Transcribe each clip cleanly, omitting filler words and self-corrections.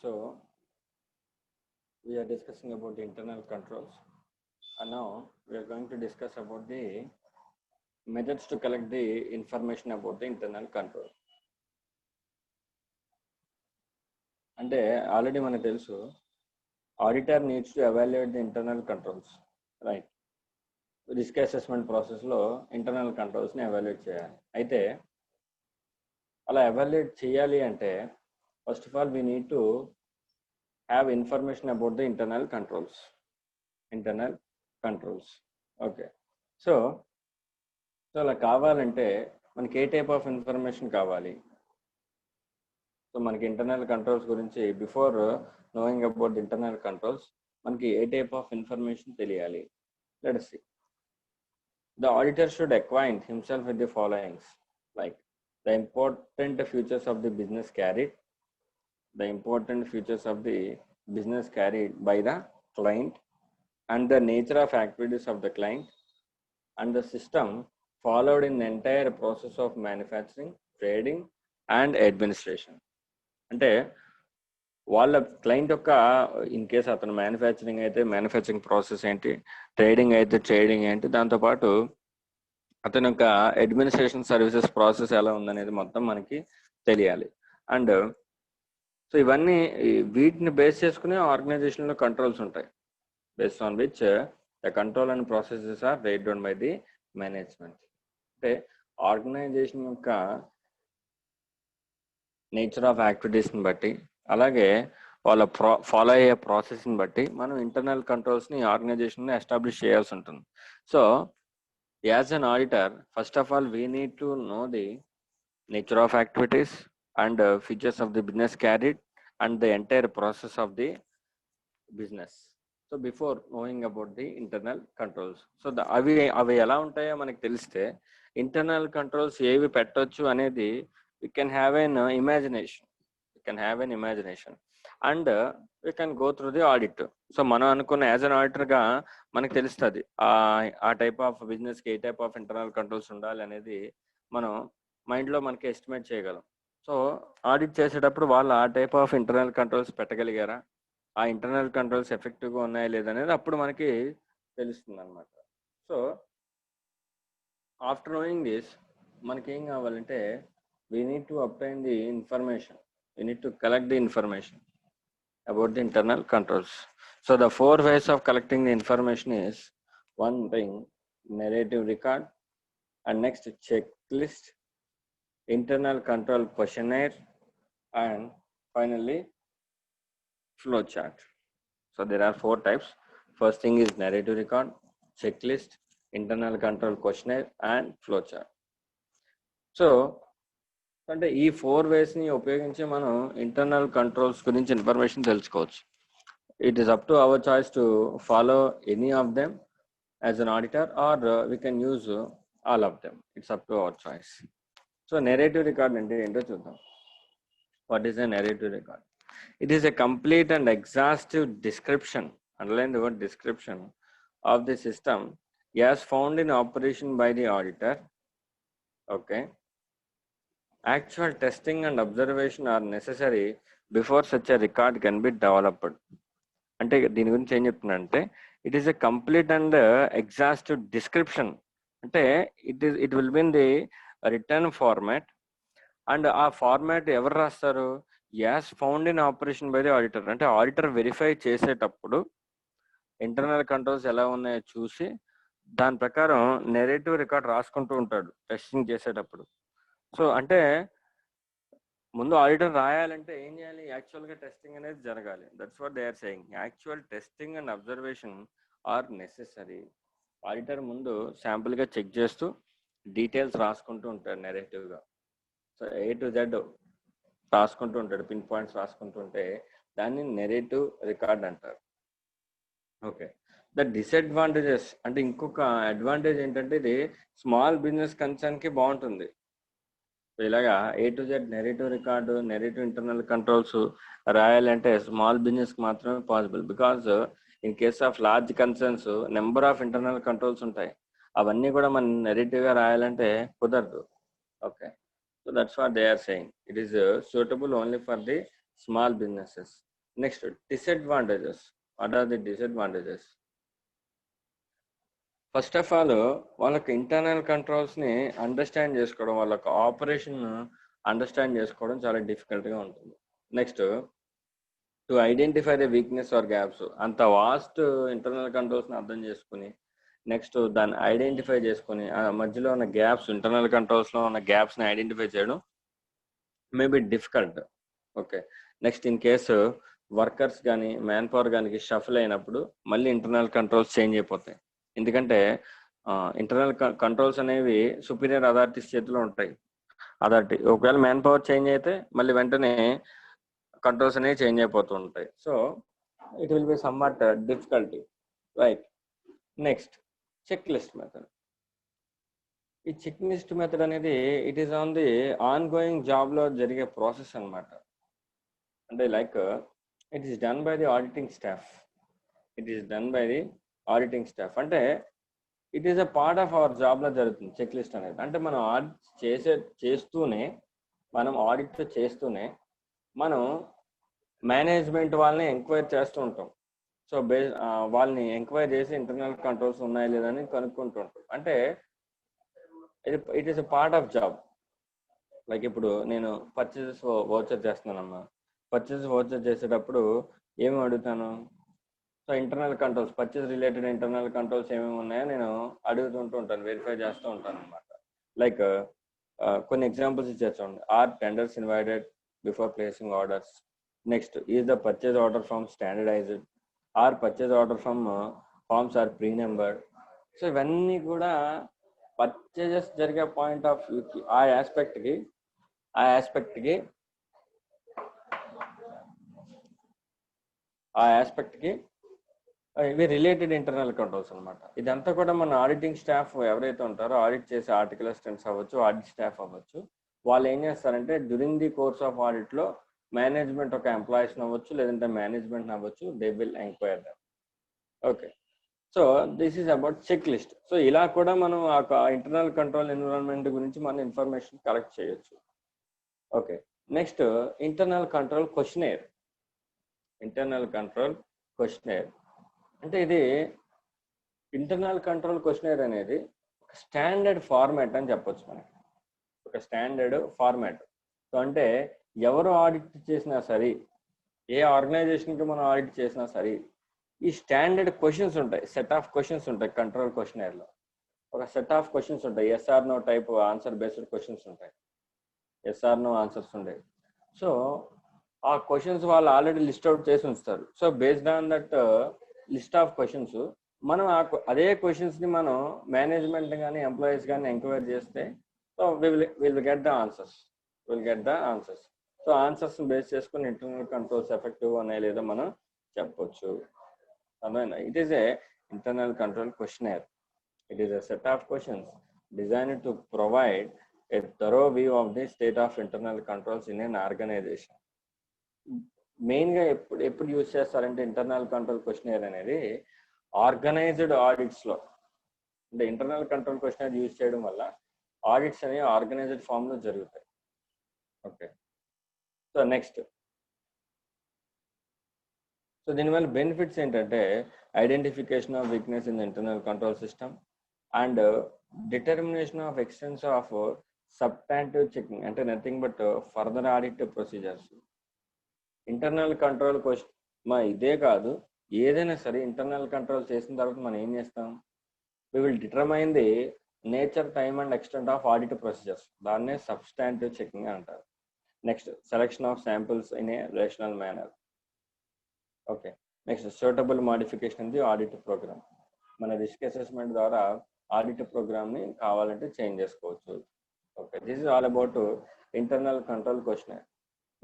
So we are discussing about the internal controls, and now we are going to discuss about the methods to collect the information about the internal control. అంటే already మనకు తెలుసు auditor needs to evaluate the internal controls, right? Risk assessment ప్రాసెస్లో internal కంట్రోల్స్ని evaluate చేయాలి. అయితే అలా evaluate చేయాలి అంటే first of all we need to have information about the internal controls. Okay, so అలా కావాలంటే మనకి ఏ టైప్ ఆఫ్ ఇన్ఫర్మేషన్ కావాలి? సో మనకి ఇంటర్నల్ కంట్రోల్స్ గురించి before knowing about the internal controls మనకి ఏ టైప్ ఆఫ్ ఇన్ఫర్మేషన్ తెలియాలి? Let's see. The auditor should acquaint himself with the followings, like the important features of the business carried by the client, and the nature of activities of the client, and the system followed in the entire process of manufacturing, trading, and administration. అంటే వాళ్ళ client యొక్క in case అతను manufacturing అయితే manufacturing process ఏంటి, trading అయితే trading ఏంటి, దాంతోపాటు అతని యొక్క అడ్మినిస్ట్రేషన్ సర్వీసెస్ ప్రాసెస్ ఎలా ఉందనేది మొత్తం మనకి తెలియాలి. అండ్ సో ఇవన్నీ వీటిని బేస్ చేసుకుని ఆర్గనైజేషన్లో కంట్రోల్స్ ఉంటాయి, based on which the control and processes are write down by the management. అంటే ఆర్గనైజేషన్ యొక్క నేచర్ ఆఫ్ యాక్టివిటీస్ని బట్టి, అలాగే వాళ్ళ ఫాలో అయ్యే ప్రాసెస్ని బట్టి మనం ఇంటర్నల్ కంట్రోల్స్ని ఆర్గనైజేషన్ని ఎస్టాబ్లిష్ చేయాల్సి ఉంటుంది. So as an auditor, first of all we need to know the nature of activities and features of the business carried and the entire process of the business. So before knowing about the internal controls, so అవి ఎలా ఉంటాయో మనకి తెలిస్తే internal controls ఏవి పెట్టవచ్చు అనేది we can have an imagination and we can go through the audit. So మనం అనుకున్న యాజ్ అన్ ఆడిటర్గా మనకు తెలుస్తుంది ఆ టైప్ ఆఫ్ బిజినెస్కి ఏ టైప్ ఆఫ్ ఇంటర్నల్ కంట్రోల్స్ ఉండాలి అనేది మనం మైండ్లో మనకి ఎస్టిమేట్ చేయగలం. సో ఆడిట్ చేసేటప్పుడు వాళ్ళు ఆ టైప్ ఆఫ్ ఇంటర్నల్ కంట్రోల్స్ పెట్టగలిగారా, ఆ ఇంటర్నల్ కంట్రోల్స్ ఎఫెక్టివ్గా ఉన్నాయా లేదనేది అప్పుడు మనకి తెలుస్తుంది అనమాట. సో ఆఫ్టర్ నోయింగ్ దిస్ మనకి ఏం కావాలంటే we need to obtain the information, we need to collect the information about the internal controls. So the 4 ways of collecting the information is, one thing, narrative record, and next checklist, internal control questionnaire, and finally flow chart. So there are 4 types. First thing is narrative record, checklist, internal control questionnaire, and flow chart. So అంటే ఈ 4 వేస్ని ఉపయోగించి మనం internal controls గురించి information తెలుసుకోవచ్చు. It is up to our choice to follow any of them as an auditor, or we can use all of them. It's up to our choice. So narrative record అంటే ఏంటో చూద్దాం. What is a narrative record? It is a complete and exhaustive description, underline the word description, of the system as found in operation by the auditor. Okay, actual testing and observation are necessary before such a record can be developed. అంటే దీని గురించి ఏం చెప్తున్నానంటే, it is a complete and exhaustive description. అంటే it will be in the return format, and ఆ format ఎవరు రాస్తారు? As found in operation by the auditor. అంటే ఆడిటర్ వెరిఫై చేసేటప్పుడు ఇంటర్నల్ కంట్రోల్స్ ఎలా ఉన్నాయో చూసి దాని ప్రకారం నెరేటివ్ రికార్డ్ రాసుకుంటూ ఉంటాడు టెస్టింగ్ చేసేటప్పుడు. సో అంటే ముందు ఆడిటర్ రాయాలంటే ఏం చేయాలి? యాక్చువల్గా టెస్టింగ్ అనేది జరగాలి. That's what they are saying. Actual testing and observation are necessary. Auditor ముందు శాంపుల్గా చెక్ చేస్తూ డీటెయిల్స్ రాసుకుంటూ ఉంటాడు నెరేటివ్గా. సో A to Z రాసుకుంటూ ఉంటాడు, పిన్ పాయింట్స్ రాసుకుంటుంటే దాన్ని నెరేటివ్ రికార్డ్ అంటారు. ఓకే, ద డిసడ్వాంటేజెస్ అంటే ఇంకొక అడ్వాంటేజ్ ఏంటంటే ఇది స్మాల్ బిజినెస్ కన్సర్న్కి బాగుంటుంది. ఇలాగా A to Z narrative record, narrative internal controls రాయాలంటే స్మాల్ బిజినెస్కి మాత్రమే possible. Because in case of large concerns number of internal controls ఉంటాయి, అవన్నీ కూడా మనం నెరేటివ్గా రాయాలంటే కుదరదు. Okay, so that's what they are saying. It is suitable only for the small businesses. Next disadvantages. What are the disadvantages? First of all వాళ్ళకి internal కంట్రోల్స్ని understand చేసుకోవడం, వాళ్ళకి ఆపరేషన్ అండర్స్టాండ్ చేసుకోవడం చాలా డిఫికల్ట్గా ఉంటుంది. Next to identify the weakness are gaps. అంత vast internal కంట్రోల్స్ని అర్థం చేసుకుని నెక్స్ట్ దాన్ని ఐడెంటిఫై చేసుకుని ఆ మధ్యలో ఉన్న గ్యాప్స్, ఇంటర్నల్ కంట్రోల్స్లో ఉన్న గ్యాప్స్ని ఐడెంటిఫై చేయడం maybe difficult. Okay. Next in case workers కానీ మ్యాన్ పవర్ కానీ షఫల్ అయినప్పుడు మళ్ళీ ఇంటర్నల్ కంట్రోల్స్ చేంజ్ అయిపోతాయి. ఎందుకంటే ఇంటర్నల్ కంట్రోల్స్ అనేవి సుపీరియర్ అథారిటీస్ చేతిలో ఉంటాయి. అథారిటీ ఒకవేళ మ్యాన్ పవర్ చేంజ్ అయితే మళ్ళీ వెంటనే కంట్రోల్స్ అనేవి చేంజ్ అయిపోతూ ఉంటాయి. So it will be somewhat difficulty, right? Next check list method. ఈ చెక్ లిస్ట్ మెథడ్ అనేది it is on the ongoing జాబ్లో జరిగే ప్రాసెస్ అనమాట. అంటే like it is done by the auditing staff. It is done by the auditing staff. అంటే it is a part of our జాబ్లో జరుగుతుంది check list అనేది. అంటే మనం ఆడిట్ చేస్తూనే మనం మేనేజ్మెంట్ వాళ్ళని ఎంక్వైరీ చేస్తూ ఉంటాం. సో వాళ్ళని ఎంక్వైరీ చేసి ఇంటర్నల్ కంట్రోల్స్ ఉన్నాయా లేదని కనుక్కుంటూ ఉంటాం. అంటే it is a part of job. Like ఇప్పుడు నేను పర్చేసెస్ వోచర్ చేస్తున్నానమ్మా. పర్చేసెస్ వోచర్ చేసేటప్పుడు ఏమి అడుగుతాను? So internal controls, purchase related internal controls ఏమేమి ఉన్నాయో నేను అడుగుతుంటూ ఉంటాను, వెరిఫై చేస్తూ ఉంటాను అనమాట. లైక్ కొన్ని ఎగ్జాంపుల్స్ ఇచ్చేస్తాను. Or tenders invited before placing orders. Next is the purchase order from standardised, or purchase order from forms or pre numbered. So ఇవన్నీ కూడా పర్చేజెస్ జరిగే పాయింట్ ఆఫ్ వ్యూకి ఆ ఆస్పెక్ట్కి ఇవి రిలేటెడ్ ఇంటర్నల్ కంట్రోల్స్ అనమాట. ఇదంతా కూడా మన ఆడిటింగ్ స్టాఫ్ ఎవరైతే ఉంటారో, ఆడిట్ చేసే ఆర్టికల్ అసిస్టెంట్స్ అవ్వచ్చు, ఆడిట్ స్టాఫ్ అవ్వచ్చు, వాళ్ళు ఏం చేస్తారంటే డ్యూరింగ్ ది కోర్స్ ఆఫ్ ఆడిట్లో మేనేజ్మెంట్ ఒక ఎంప్లాయీస్ అవ్వచ్చు, లేదంటే మేనేజ్మెంట్ అవ్వచ్చు, they will enquire them. Okay. So this is about check list. So ఇలా కూడా మనం ఆ ఇంటర్నల్ కంట్రోల్ ఎన్విరాన్మెంట్ గురించి మనం ఇన్ఫర్మేషన్ కలెక్ట్ చేయొచ్చు. Okay. Next internal control questionnaire. అంటే ఇది ఇంటర్నల్ కంట్రోల్ క్వశ్చనేర్ అనేది ఒక స్టాండర్డ్ ఫార్మాట్ అని చెప్పొచ్చు మనకి. ఒక స్టాండర్డ్ ఫార్మాట్. సో అంటే ఎవరు ఆడిట్ చేసినా సరే, ఏ ఆర్గనైజేషన్కి మనం ఆడిట్ చేసినా సరే, ఈ స్టాండర్డ్ క్వశ్చన్స్ ఉంటాయి, సెట్ ఆఫ్ క్వశ్చన్స్ ఉంటాయి కంట్రోల్ క్వశ్చనేర్లో. ఒక సెట్ ఆఫ్ క్వశ్చన్స్ ఉంటాయి, yes or no type answer based questions ఉంటాయి, ఎస్ఆర్ నో ఆన్సర్స్ ఉంటాయి. సో ఆ క్వశ్చన్స్ వాళ్ళు ఆల్రెడీ లిస్ట్ అవుట్ చేసి ఉంచుతారు. So based on that list of questions మనం అదే క్వశ్చన్స్ని మనం మేనేజ్మెంట్ కానీ ఎంప్లాయీస్ కానీ ఎంక్వైరీ చేస్తే so will get the answers. So ఆన్సర్స్ని బేస్ చేసుకుని ఇంటర్నల్ కంట్రోల్స్ ఎఫెక్టివ్ ఉన్నాయి లేదో మనం చెప్పొచ్చు. అర్థమైందా? It is a internal control questionnaire. It is a set of questions designed to provide a thorough view of the state of internal controls in an organization. మెయిన్గా ఎప్పుడు use చేస్తారంటే internal control questionnaire అనేది organised ఆడిట్స్లో. అంటే internal control questionnaire use చేయడం వల్ల audits అనేవి organised ఫామ్లో జరుగుతాయి. ఓకే. సో నెక్స్ట్, సో దీనివల్ల బెనిఫిట్స్ ఏంటంటే identification of weakness in the internal control system and determination of extents of substantive checking, అంటే nothing but further audit procedures. Internal control ఇదే కాదు, ఏదైనా సరే ఇంటర్నల్ కంట్రోల్ చేసిన తర్వాత మనం ఏం చేస్తాం? We will determine the nature, time and extent of audit procedures. దాన్నే సబ్స్టాంటివ్ చెకింగ్ అంటారు. Next selection of samples in a rational manner. Okay. Next suitable modification in the audit programme. మన risk assessment ద్వారా audit ప్రోగ్రామ్ని కావాలంటే change చేసుకోవచ్చు. Okay. This is all about internal control question.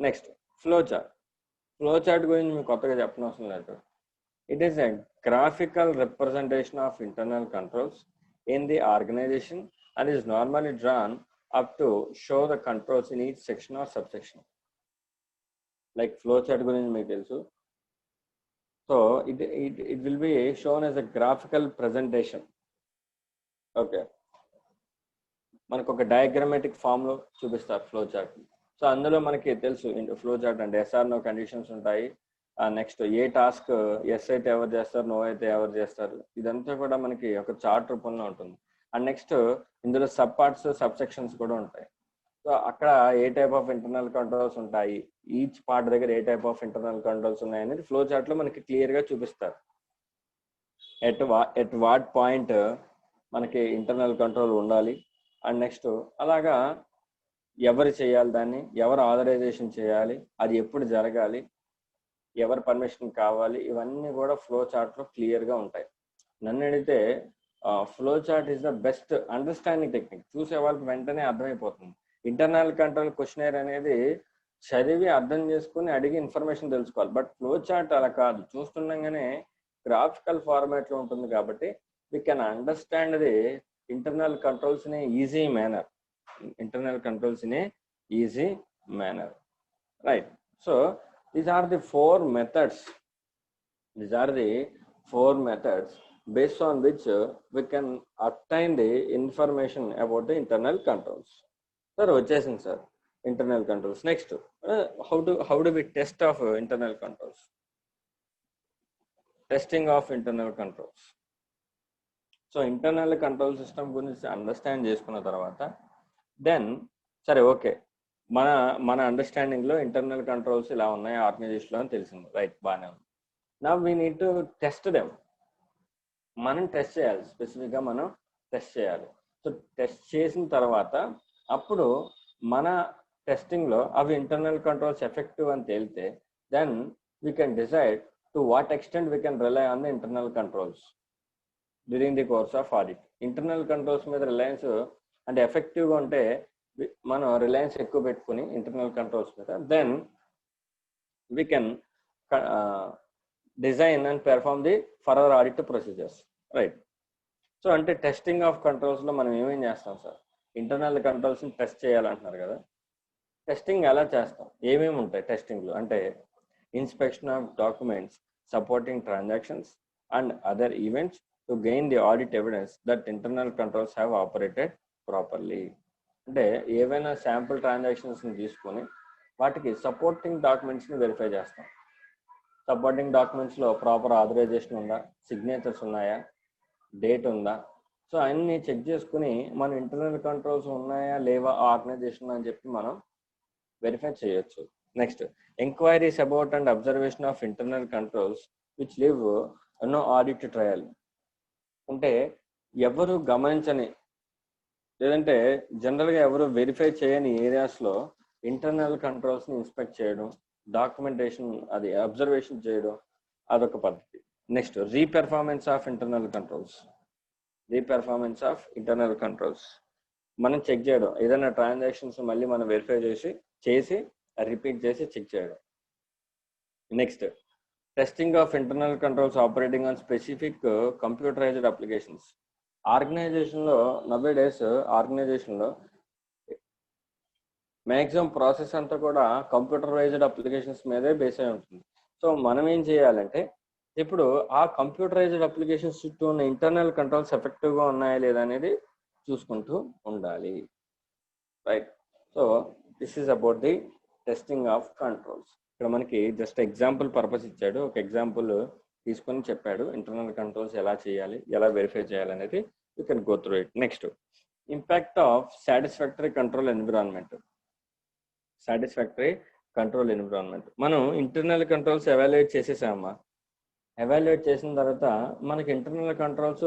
Next flow chart గురించి మీకు కొత్తగా చెప్పనవసరం లేదు. It is a graphical representation of internal controls in the organisation and is normally drawn up to show the controls in each section or sub section. Like flow chart గురించి మీకు తెలుసు. So it will be shown as a graphical presentation. Okay. మనకు ఒక diagrammatic ఫామ్లో చూపిస్తారు flow chart. So అందులో మనకి తెలుసు ఫ్లో చార్ట్ అంటే ఎస్ఆర్ నో కండిషన్స్ ఉంటాయి, నెక్స్ట్ ఏ టాస్క్ ఎస్ అయితే ఎవరు చేస్తారు, నో అయితే ఎవరు చేస్తారు, ఇదంతా కూడా మనకి ఒక చార్ట్ రూపంలో ఉంటుంది. అండ్ నెక్స్ట్ ఇందులో సబ్ పార్ట్స్, సబ్ సెక్షన్స్ కూడా ఉంటాయి. సో అక్కడ ఏ టైప్ ఆఫ్ ఇంటర్నల్ కంట్రోల్స్ ఉంటాయి, ఈచ్ పార్ట్ దగ్గర ఏ టైప్ ఆఫ్ ఇంటర్నల్ కంట్రోల్స్ ఉన్నాయి అనేది ఫ్లో చార్ట్ లో మనకి క్లియర్ గా చూపిస్తారు. ఎట్ వాట్ పాయింట్ మనకి ఇంటర్నల్ కంట్రోల్ ఉండాలి, అండ్ నెక్స్ట్ అలాగా ఎవరు చేయాలి, దాన్ని ఎవరు ఆథరైజేషన్ చేయాలి, అది ఎప్పుడు జరగాలి, ఎవరి పర్మిషన్ కావాలి, ఇవన్నీ కూడా ఫ్లో చార్ట్ లో క్లియర్ గా ఉంటాయి. నన్ను అడిగితే flow chart is the best understanding technique. చూసే వాళ్ళకి వెంటనే అర్థమైపోతుంది. ఇంటర్నల్ కంట్రోల్ క్వశ్చనర్ అనేది చదివి అర్థం చేసుకుని అడిగి ఇన్ఫర్మేషన్ తెలుసుకోవాలి. బట్ ఫ్లో చార్ట్ అలా కాదు, చూస్తుండగానే గ్రాఫికల్ ఫార్మాట్ లో ఉంటుంది కాబట్టి we can understand the internal controls in easy manner. Internal controls in easy manner, right? So these are the four methods. These are the four methods based on which we can obtain the information about the internal controls. Sir, వచ్చేసింది sir internal controls. Next, how do we test of internal controls? Testing of internal controls. So internal control system గురించి understand చేసుకున్న తర్వాత then సరే okay, మన understanding లో internal controls ఇలా ఉన్నాయి organisation లో అని తెలిసింది, రైట్? బాగానే ఉంది. Now we need to test them. మనం టెస్ట్ చేయాలి, స్పెసిఫిక్ గా మనం టెస్ట్ చేయాలి. సో టెస్ట్ చేసిన తర్వాత అప్పుడు మన టెస్టింగ్ లో అవి ఇంటర్నల్ కంట్రోల్స్ ఎఫెక్టివ్ అని తేలితే then we can decide to what extent we can rely on the internal controls during the course of audit. Internal controls మీద రిలయన్స్ అంటే ఎఫెక్టివ్గా ఉంటే మనం రిలయన్స్ ఎక్కువ పెట్టుకుని ఇంటర్నల్ కంట్రోల్స్ మీద then we can design and perform the further audit procedures, right? So అంటే testing of controls లో మనం ఏమేం చేస్తాం సార్? ఇంటర్నల్ కంట్రోల్స్ ని టెస్ట్ చేయాలంటున్నారు కదా. టెస్టింగ్ ఎలా చేస్తాం, ఏమేమి ఉంటాయి టెస్టింగ్ లో అంటే inspection of documents supporting transactions and other events to gain the audit evidence that internal controls have operated properly. అంటే ఏవైనా శాంపుల్ ట్రాన్సాక్షన్స్ ని తీసుకొని వాటికి సపోర్టింగ్ డాక్యుమెంట్స్ ని వెరిఫై చేస్తాం. సపోర్టింగ్ డాక్యుమెంట్స్ లో ప్రాపర్ ఆథరైజేషన్ ఉందా, సిగ్నేచర్స్ ఉన్నాయా, డేట్ ఉందా, సో అన్ని చెక్ చేసుకుని మన ఇంటర్నల్ కంట్రోల్స్ ఉన్నాయా లేవా ఆర్గనైజేషన్ అని చెప్పి మనం వెరిఫై చేయొచ్చు. Next, enquiries about and observation of internal controls which leave no audit trail. అంటే ఎవరు గమనించని లేదంటే జనరల్గా ఎవరు వెరిఫై చేయని ఏరియాస్లో ఇంటర్నల్ కంట్రోల్స్ని ఇన్స్పెక్ట్ చేయడం, డాక్యుమెంటేషన్ అది అబ్జర్వేషన్ చేయడం, అదొక పద్ధతి. Next, reperformance of internal controls. Reperformance of internal controls మనం చెక్ చేయడం, ఏదైనా ట్రాన్సాక్షన్స్ మళ్ళీ మనం వెరిఫై చేసి రిపీట్ చేసి చెక్ చేయడం. Next, testing of internal controls operating on specific computerised applications. ఆర్గనైజేషన్లో నవ్వే డేస్ ఆర్గనైజేషన్లో మ్యాక్సిమం ప్రాసెస్ అంతా కూడా కంప్యూటరైజ్డ్ అప్లికేషన్స్ మీదే బేస్ అయి ఉంటుంది. సో మనం ఏం చేయాలంటే ఇప్పుడు ఆ కంప్యూటరైజ్డ్ అప్లికేషన్స్ చుట్టూ ఉన్న ఇంటర్నల్ కంట్రోల్స్ ఎఫెక్టివ్గా ఉన్నాయా లేదా అనేది చూసుకుంటూ ఉండాలి, right? So this is about the testing of controls. ఇక్కడ మనకి జస్ట్ ఎగ్జాంపుల్ పర్పస్ ఇచ్చాడు, ఒక ఎగ్జాంపుల్ తీసుకొని చెప్పాడు ఇంటర్నల్ కంట్రోల్స్ ఎలా చేయాలి, ఎలా వెరిఫై చేయాలి అనేది. You can go through it. Next, impact of satisfactory control environment. Satisfactory control environment మనం ఇంటర్నల్ కంట్రోల్స్ ఎవాల్యుయేట్ చేసేసామా. ఎవాల్యుయేట్ చేసిన తర్వాత మనకి ఇంటర్నల్ కంట్రోల్స్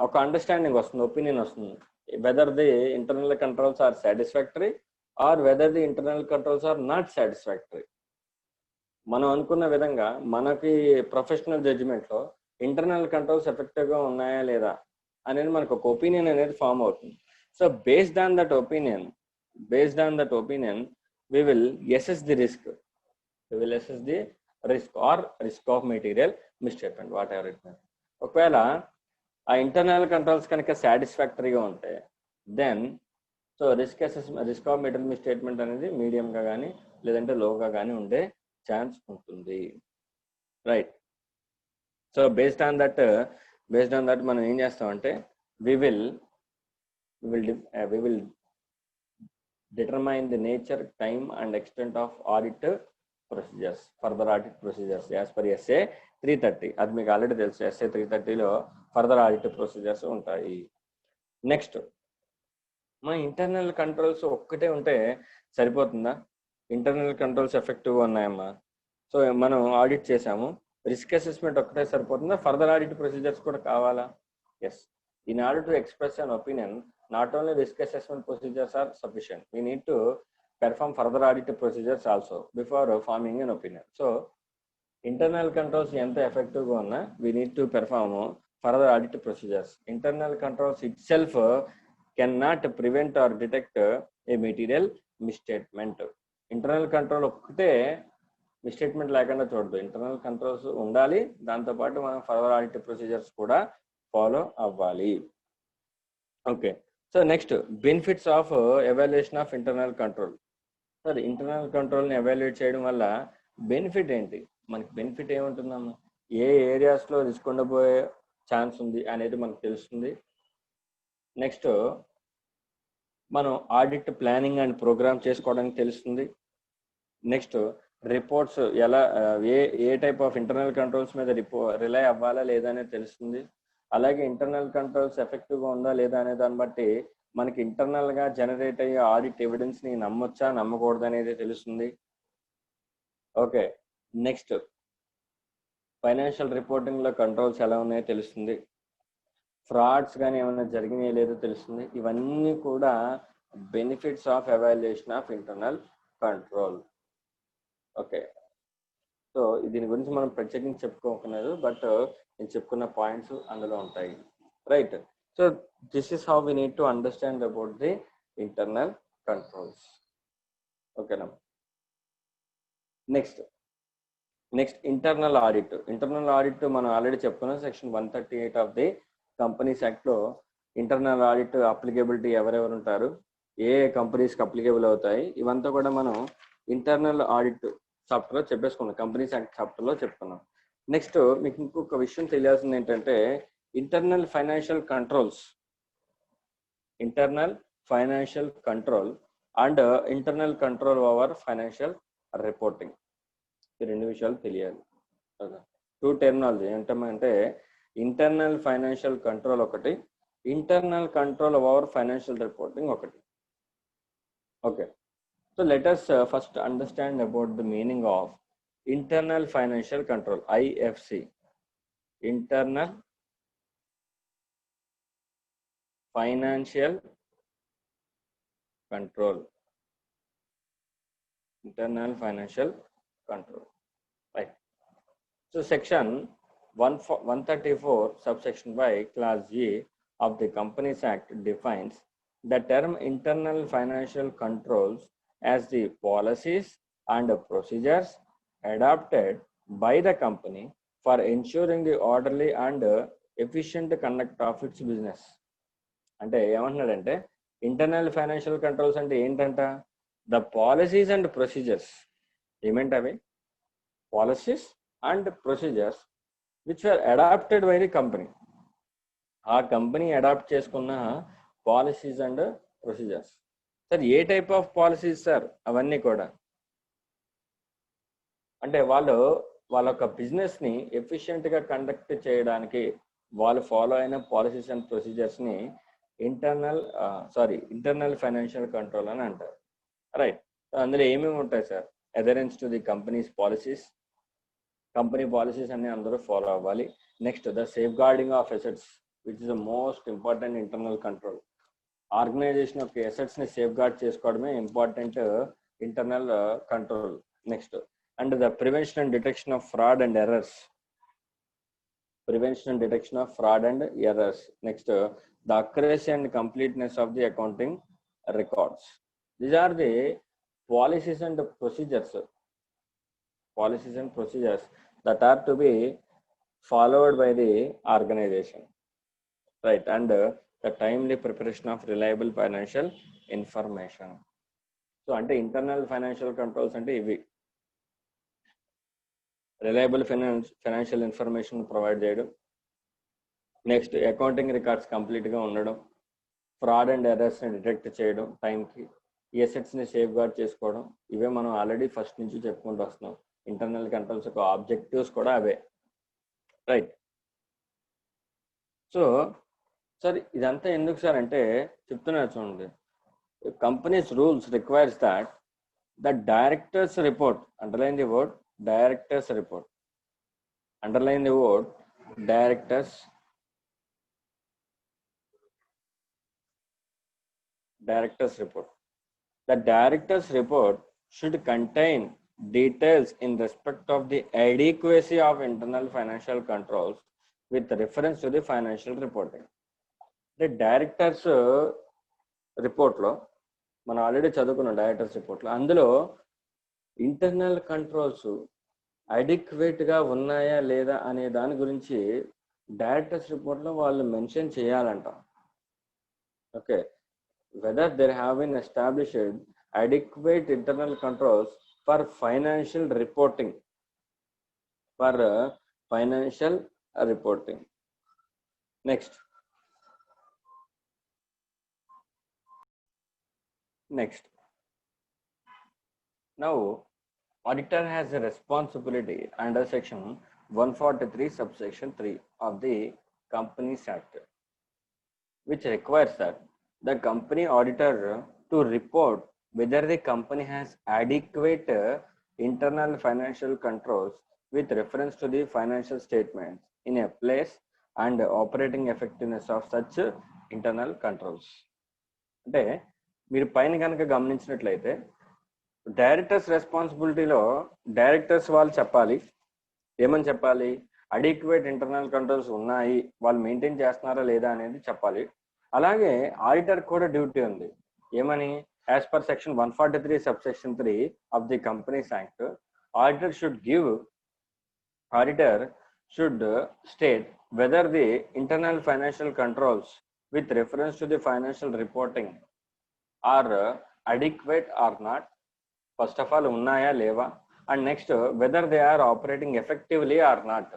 ఒక అండర్స్టాండింగ్ వస్తుంది, ఒపీనియన్ వస్తుంది, whether the internal controls are satisfactory or whether the internal controls are not satisfactory. మనం అనుకున్న విధంగా మనకి ప్రొఫెషనల్ జడ్జిమెంట్లో ఇంటర్నల్ కంట్రోల్స్ ఎఫెక్టివ్గా ఉన్నాయా లేదా అనేది మనకు ఒక ఒపీనియన్ అనేది ఫామ్ అవుతుంది. So based on that opinion we will assess the risk. We will assess the risk or risk of material misstatement, whatever it may. ఒకవేళ ఆ ఇంటర్నల్ కంట్రోల్స్ కనుక సాటిస్ఫాక్టరీగా ఉంటే then so risk of material misstatement అనేది మీడియంగా కానీ లేదంటే లోగా కానీ ఉండే ఛాన్స్ ఉంటుంది, right? So based on that మనం ఏం చేస్తామంటే we will determine the nature, time and extent of audit procedures, further audit procedures as per SA 330. అది మీకు ఆల్రెడీ తెలుసు, ఎస్ఏ 330లో ఫర్దర్ ఆడిట్ ప్రొసీజర్స్ ఉంటాయి. నెక్స్ట్, మన ఇంటర్నల్ కంట్రోల్స్ ఒక్కటే ఉంటే సరిపోతుందా? ఇంటర్నల్ కంట్రోల్స్ ఎఫెక్టివ్గా ఉన్నాయమ్మా, సో మనం ఆడిట్ చేసాము, రిస్క్ అసెస్మెంట్ ఒక్కటే సరిపోతుందా? ఫర్దర్ ఆడిట్ ప్రొసీజర్స్ కూడా కావాలా? Yes. In order to express an opinion, not only risk assessment procedures are sufficient, we need to perform further audit procedures also before forming an opinion. So internal controls ఎంత effective గా ఉన్నా we need to perform further audit procedures. Internal controls itself cannot prevent or detect a material misstatement. Internal control ఒక్కటే misstatement లేకుండా చూడదు, internal controls ఉండాలి, దాంతోపాటు మనం further audit procedures కూడా ఫాలో అవ్వాలి. Okay, so next, benefits of evaluation of internal control. Sir, internal కంట్రోల్ని evaluate చేయడం వల్ల బెనిఫిట్ ఏంటి? మనకి బెనిఫిట్ ఏముంటుందమ్మా? ఏ ఏరియాస్లో రిస్క్ ఉండబోయే ఛాన్స్ ఉంది అనేది మనకు తెలుస్తుంది. నెక్స్ట్, మనం ఆడిట్ ప్లానింగ్ అండ్ ప్రోగ్రామ్ చేసుకోవడానికి తెలుస్తుంది. నెక్స్ట్, రిపోర్ట్స్ ఎలా ఏ టైప్ ఆఫ్ ఇంటర్నల్ కంట్రోల్స్ మీద రిలై అవ్వాలా లేదా అనేది తెలుస్తుంది. అలాగే ఇంటర్నల్ కంట్రోల్స్ ఎఫెక్టివ్గా ఉందా లేదా అనే దాన్ని బట్టి మనకి ఇంటర్నల్ గా జనరేట్ అయ్యే ఆడిట్ ఎవిడెన్స్ ని నమ్మొచ్చా నమ్మకూడదు అనేది తెలుస్తుంది. ఓకే, నెక్స్ట్, ఫైనాన్షియల్ రిపోర్టింగ్ లో కంట్రోల్స్ ఎలా ఉన్నాయో తెలుస్తుంది. ఫ్రాడ్స్ కానీ ఏమైనా జరిగినాయో లేదో తెలుస్తుంది. ఇవన్నీ కూడా benefits of evaluation of internal control. Okay, so దీని గురించి మనం ప్రత్యేకించి చెప్పుకోకలేదు, బట్ నేను చెప్పుకున్న పాయింట్స్ అందులో ఉంటాయి. Right. So this is how we need to understand about the internal controls. Okay, now next internal audit. Internal audit మనం ఆల్రెడీ చెప్పుకున్నాం, section 138 of the Companies act లో ఇంటర్నల్ ఆడిట్ అప్లికేబిలిటీ ఎవరెవరు ఉంటారు, ఏ కంపెనీస్కి అప్లికేబుల్ అవుతాయి, ఇవంతా కూడా మనం ఇంటర్నల్ ఆడిట్ చాప్టర్ లో చెప్పేసుకున్నాం, కంపెనీస్ యాక్ట్ చాప్టర్ లో చెప్పుకున్నాం. నెక్స్ట్, మీకు ఇంకొక విషయం తెలియాల్సింది ఏంటంటే internal financial controls, internal financial control and internal control over financial reporting, ఈ రెండు విషయాలు తెలియాలి. టూ టెర్మినాలజీ ఏంటంటే ఇంటర్నల్ ఫైనాన్షియల్ కంట్రోల్ ఒకటి, internal control over financial reporting ఒకటి. Okay, so let us first understand about the meaning of internal financial control, IFC, internal financial control, internal financial control, right? So section 134 subsection Y clause G of the Companies Act defines the term internal financial controls as the policies and procedures adopted by the company for ensuring the orderly and efficient conduct of its business. అంటే ఏమంటున్నాడంటే internal financial controls అంటే ఏంటంట, the policies and procedures. ఏమేంటి అవి? Policies and procedures which are adopted by the company. ఆ company adopt చేసుకున్న policies and procedures. Sir, ఏ type of policies sir? అవన్నీ కూడా అంటే వాళ్ళ యొక్క బిజినెస్ ని ఎఫిషియెంట్ గా కండక్ట్ చేయడానికి వాళ్ళు ఫాలో అయిన పాలసీస్ అండ్ ప్రొసీజర్స్ ని ఇంటర్నల్ ఫైనాన్షియల్ కంట్రోల్ అని అంటారు. రైట్. అందులో ఏమేమి ఉంటాయి sir? Adherence to the company's policies, company policies అన్ని అందరూ ఫాలో అవ్వాలి. Next, the safeguarding of assets which is the most important internal control. ఆర్గనైజేషన్ యొక్క అసెట్స్ ని సేఫ్ గార్డ్ చేసుకోవడమే important internal control. Next, and the prevention and detection of fraud and errors. Prevention and detection of fraud and errors. Next, the accuracy and completeness of the accounting records. These are the policies and procedures that are to be followed by the organization, right? And the timely preparation of reliable financial information. So ante internal financial controls ante ivi reliable financial information provide చేయడం, next accounting records కంప్లీట్గా ఉండడం, fraud and ఎర్రర్స్ని detect చేయడం టైంకి, ఈ అసెట్స్ని safe gourd చేసుకోవడం, ఇవే మనం already first నుంచి చెప్పుకుంటూ వస్తున్నాం. ఇంటర్నల్ కంట్రోల్స్ యొక్క ఆబ్జెక్టివ్స్ కూడా అవే, రైట్. సో సార్ ఇదంతా ఎందుకు సార్ అంటే చెప్తున్నారు చూడండి, companies rules requires that the directors report, underline the word directors report, underline the word directors report. The director's report should contain details in respect of the adequacy of internal financial controls with reference to the financial reporting. The director's report lo మనం already చదువుకున్నాం. Directors రిపోర్ట్లో అందులో internal controls అడిక్వేట్గా ఉన్నాయా లేదా అనే దాని గురించి directors రిపోర్ట్లో వాళ్ళు మెన్షన్ చేయాలంట. Okay, whether there have been established adequate internal controls for financial reporting, next now auditor has a responsibility under section 143 subsection 3 of the Companies Act, which requires that the company auditor to report whether the company has adequate internal financial controls with reference to the financial statements in a place and operating effectiveness of such internal controls. అంటే మీరు పైన కనుక గమనించినట్లయితే directors రెస్పాన్సిబిలిటీలో directors వాళ్ళు చెప్పాలి, ఏమని చెప్పాలి, adequate internal controls ఉన్నాయి, వాళ్ళు మెయింటైన్ చేస్తున్నారా లేదా అనేది చెప్పాలి. అలాగే ఆడిటర్ కూడా డ్యూటీ ఉంది, ఏమని, as per section 143 subsection 3 of the Companies Act, auditor should state whether the internal financial controls with reference to the financial reporting are adequate or not, first of all ఉన్నాయా లేవా, and next whether they are operating effectively or not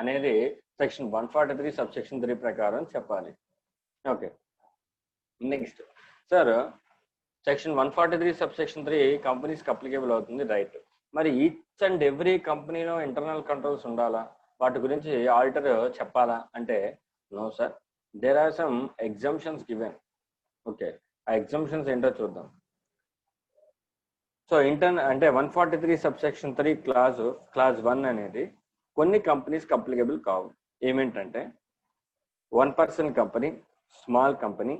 అనేది section 143 subsection 3 ప్రకారం చెప్పాలి. Okay, next sir section 143 subsection 3 కంపెనీస్కి applicable అవుతుంది, right. మరి each and every కంపెనీలో internal controls ఉండాలా, వాటి గురించి ఆడిటర్ చెప్పాలా అంటే no sir, there are some exemptions given. Okay, ఆ ఎగ్జంప్షన్స్ ఏంటో చూద్దాం. సో అంటే 143 సబ్సెక్షన్ 3 క్లాజ్ 1 అనేది కొన్ని కంపెనీస్కి అప్లికేబుల్ కావు. ఏమేంటంటే 1-person company, small company,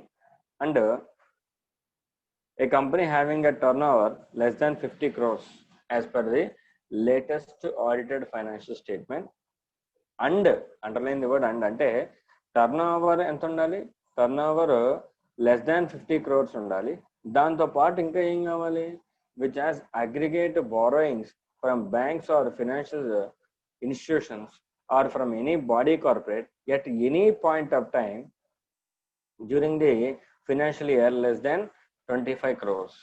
and a company having a turnover less than 50 crores as per the latest audited financial statement, and underline the word and, అంటే turnover ఎంత ఉండాలి, టర్నోవర్ లెస్ దాన్ 50 crores ఉండాలి. దాంతో పాటు ఇంకా ఏం కావాలి, which has aggregate borrowings from banks or financial institutions or from any body corporate at any point of time during the financial year less than 25 crores.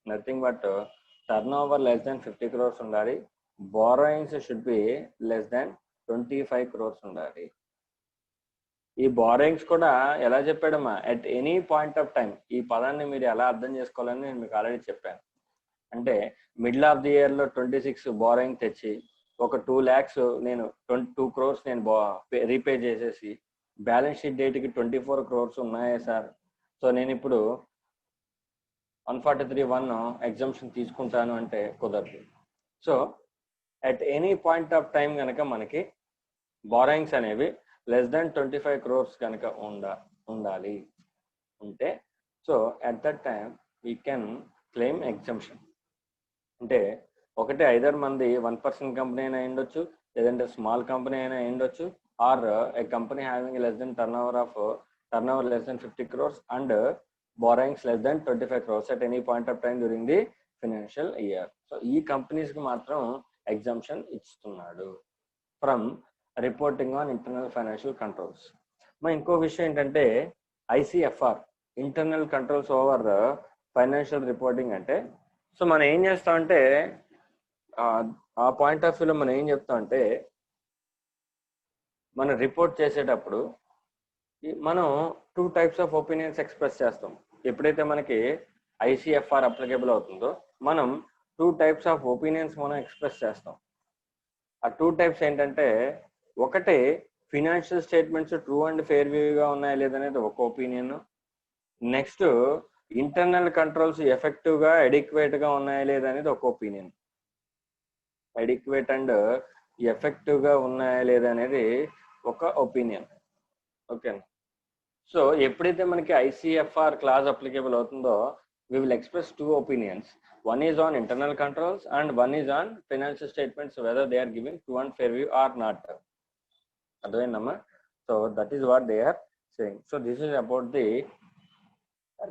Nothing but turnover less than 50 crores undali, borrowings should be less than 25 crores undali. ఈ borrowings కూడా ఎలా చెప్పాడమ్మా, at any point of time. ఈ పదాన్ని మీరు ఎలా అర్థం చేసుకోవాలని నేను మీకు ఆల్రెడీ చెప్పాను. అంటే మిడిల్ ఆఫ్ ది ఇయర్లో 26 బారోయింగ్ తెచ్చి ఒక 2 lakhs నేను 2 crores నేను రీపే చేసేసి బ్యాలెన్స్ షీట్ డేట్కి 24 crores ఉన్నాయా సార్, సో నేను ఇప్పుడు 143(1) ఎగ్జంప్షన్ తీసుకుంటాను అంటే కుదరదు. So at any point of time కనుక మనకి బారోయింగ్స్ అనేవి లెస్ దాన్ 25 crores కనుక ఉండాలి ఉంటే, so at that time we can claim exemption. అంటే ఒకటి ఐదర్ మంది 1-person కంపెనీ అయినా ఉండొచ్చు, లేదంటే స్మాల్ కంపెనీ అయినా ఉండొచ్చు, or a company having less than turnover less than 50 crores and borrowings less than 25 crores at any point of time during the financial year. So ఈ కంపెనీస్కి మాత్రం ఎగ్జంప్షన్ ఇస్తున్నాడు from reporting on internal financial controls. మరి ఇంకో విషయం ఏంటంటే ICFR, internal controls over financial reporting. అంటే so మనం ఏం చేస్తామంటే ఆ పాయింట్ ఆఫ్ వ్యూలో మనం ఏం చెప్తామంటే, మనం రిపోర్ట్ చేసేటప్పుడు మనం 2 types ఆఫ్ ఒపీనియన్స్ ఎక్స్ప్రెస్ చేస్తాం. ఎప్పుడైతే మనకి ఐసిఎఫ్ఆర్ అప్లికేబుల్ అవుతుందో మనం 2 types ఆఫ్ ఒపీనియన్స్ మనం ఎక్స్ప్రెస్ చేస్తాం. ఆ 2 types ఏంటంటే, ఒకటి financial statements true and fair వ్యూగా ఉన్నాయా లేదనేది ఒక ఒపీనియన్. నెక్స్ట్ ఇంటర్నల్ కంట్రోల్స్ ఎఫెక్టివ్గా అడిక్వేట్గా ఉన్నాయా లేదనేది ఒక ఒపీనియన్. అడిక్వేట్ అండ్ ఎఫెక్టివ్గా ఉన్నాయా లేదనేది ఒక ఒపీనియన్. ఓకే. సో ఎప్పుడైతే మనకి ఐసిఎఫ్ఆర్ క్లాస్ అప్లికేబుల్ అవుతుందో we will express 2 opinions. One is on internal controls and one is on financial statements, whether they are giving true and fair view or not. So that is what they are saying. So this is about the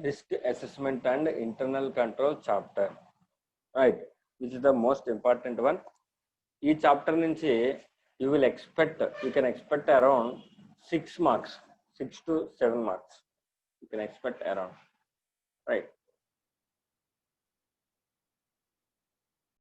risk assessment and internal control chapter, right, which is the most important one. Each chapter nunchi you can expect around 6 marks, 6 to 7 marks you can expect around, right.